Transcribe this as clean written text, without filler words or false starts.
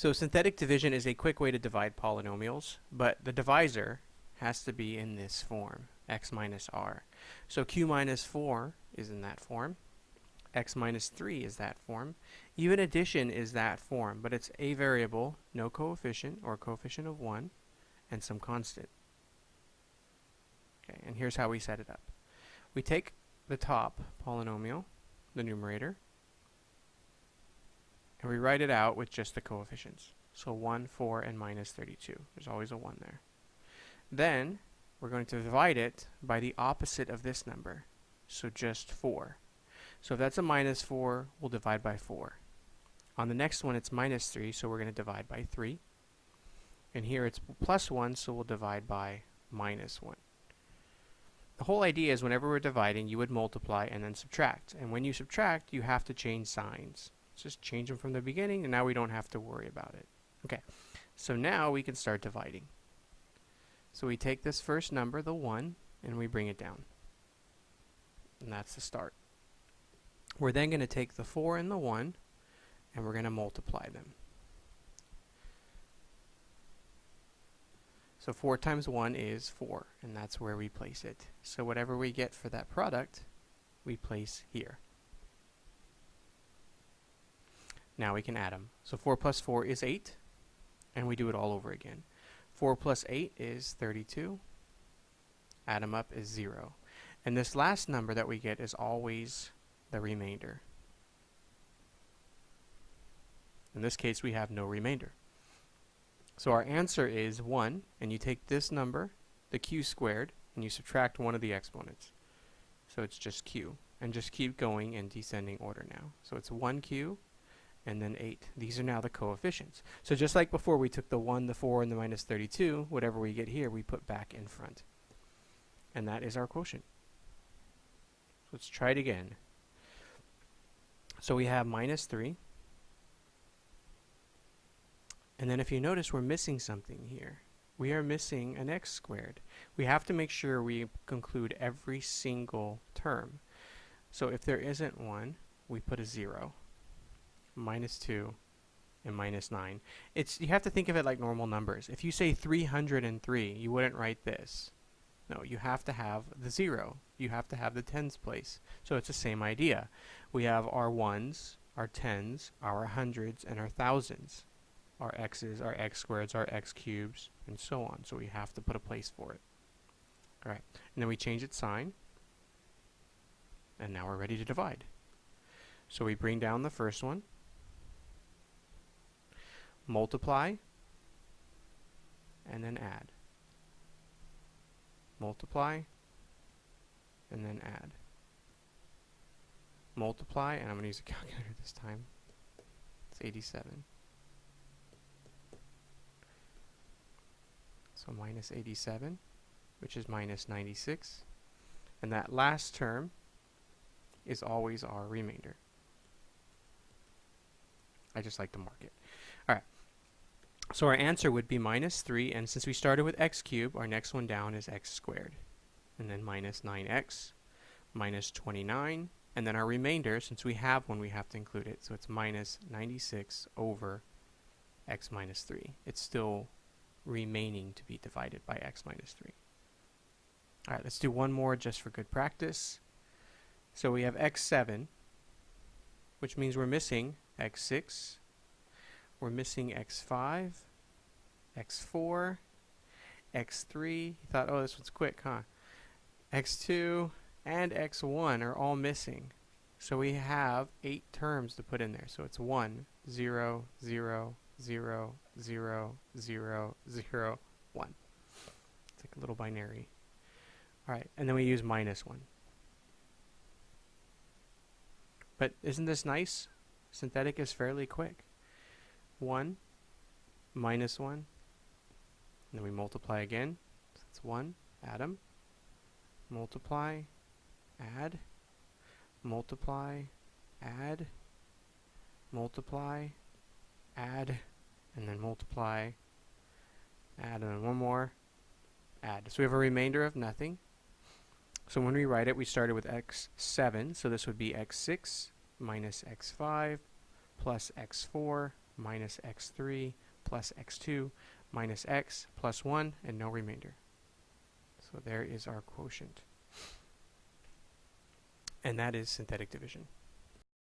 So synthetic division is a quick way to divide polynomials, but the divisor has to be in this form, x minus r. So q minus 4 is in that form, x minus 3 is that form, even addition is that form, but it's a variable, no coefficient, or coefficient of 1, and some constant. Okay, and here's how we set it up. We take the top polynomial, the numerator, and we write it out with just the coefficients. So 1, 4, and minus 32. There's always a 1 there. Then we're going to divide it by the opposite of this number, so just 4. So if that's a minus 4, we'll divide by 4. On the next one, it's minus 3, so we're going to divide by 3. And here it's plus 1, so we'll divide by minus 1. The whole idea is whenever we're dividing, you would multiply and then subtract. And when you subtract, you have to change signs. Just change them from the beginning, and now we don't have to worry about it. Okay, so now we can start dividing. So we take this first number, the 1, and we bring it down. And that's the start. We're then going to take the 4 and the 1, and we're going to multiply them. So 4 times 1 is 4, and that's where we place it. So whatever we get for that product, we place here. Now we can add them. So 4 plus 4 is 8, and we do it all over again. 4 plus 8 is 32. Add them up is 0. And this last number that we get is always the remainder. In this case, we have no remainder. So our answer is 1, and you take this number, the q squared, and you subtract one of the exponents. So it's just q. And just keep going in descending order now. So it's 1q, and then 8. These are now the coefficients. So just like before, we took the 1, the 4, and the minus 32, whatever we get here, we put back in front. And that is our quotient. So let's try it again. So we have minus 3. And then if you notice, we're missing something here. We are missing an x squared. We have to make sure we conclude every single term. So if there isn't one, we put a 0. Minus 2, and minus 9. You have to think of it like normal numbers. If you say 303, you wouldn't write this. No, you have to have the 0. You have to have the tens place. So it's the same idea. We have our 1s, our 10s, our hundreds, and our thousands. Our x's, our x squareds, our x cubes, and so on. So we have to put a place for it. Alright, and then we change its sign. And now we're ready to divide. So we bring down the first one. Multiply, and then add. Multiply, and then add. Multiply, and I'm going to use a calculator this time. It's 87. So minus 87, which is minus 96. And that last term is always our remainder. I just like to mark it. All right. So our answer would be minus 3, and since we started with x cubed, our next one down is x squared. And then minus 9x, minus 29, and then our remainder, since we have one, we have to include it. So it's minus 96 over x minus 3. It's still remaining to be divided by x minus 3. All right, let's do one more just for good practice. So we have x7, which means we're missing x6. We're missing x5, x4, x3. You thought, oh, this one's quick, huh? x2 and x1 are all missing. So we have 8 terms to put in there. So it's 1, 0, 0, 0, 0, 0, 0, 1. It's like a little binary. All right, and then we use minus 1. But isn't this nice? Synthetic is fairly quick. 1, minus 1, and then we multiply again. So that's 1, add them. Multiply, add, multiply, add, multiply, add, and then multiply, add, and then one more, add. So we have a remainder of nothing. So when we write it, we started with x7, so this would be x6 minus x5 plus x4 minus x3 plus x2 minus x plus 1 and no remainder. So there is our quotient. And that is synthetic division.